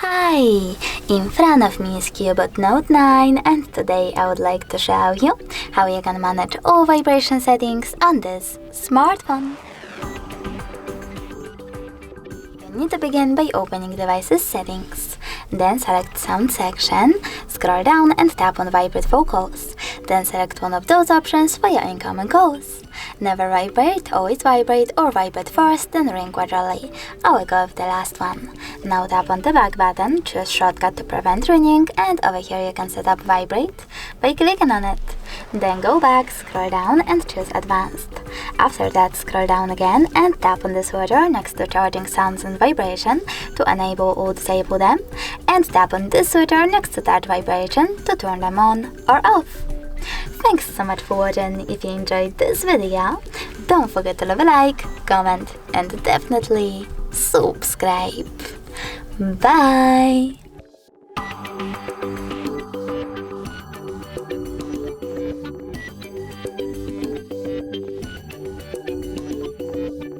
Hi! In front of me is CUBOT Note 9 and today I would like to show you how you can manage all vibration settings on this smartphone. You need to begin by opening device's settings. Then select Sound section, scroll down and tap on Vibrate Vocals. Then select one of those options for your incoming calls. Never vibrate, always vibrate, or vibrate first, then ring gradually. I will go with the last one. Now tap on the back button, choose shortcut to prevent ringing, and over here you can set up vibrate by clicking on it. Then go back, scroll down and choose advanced. After that, scroll down again and tap on the switcher next to charging sounds and vibration to enable or disable them, and tap on this switcher next to that vibration to turn them on or off. Thanks so much for watching. If you enjoyed this video, don't forget to leave a like, comment and definitely subscribe. Bye!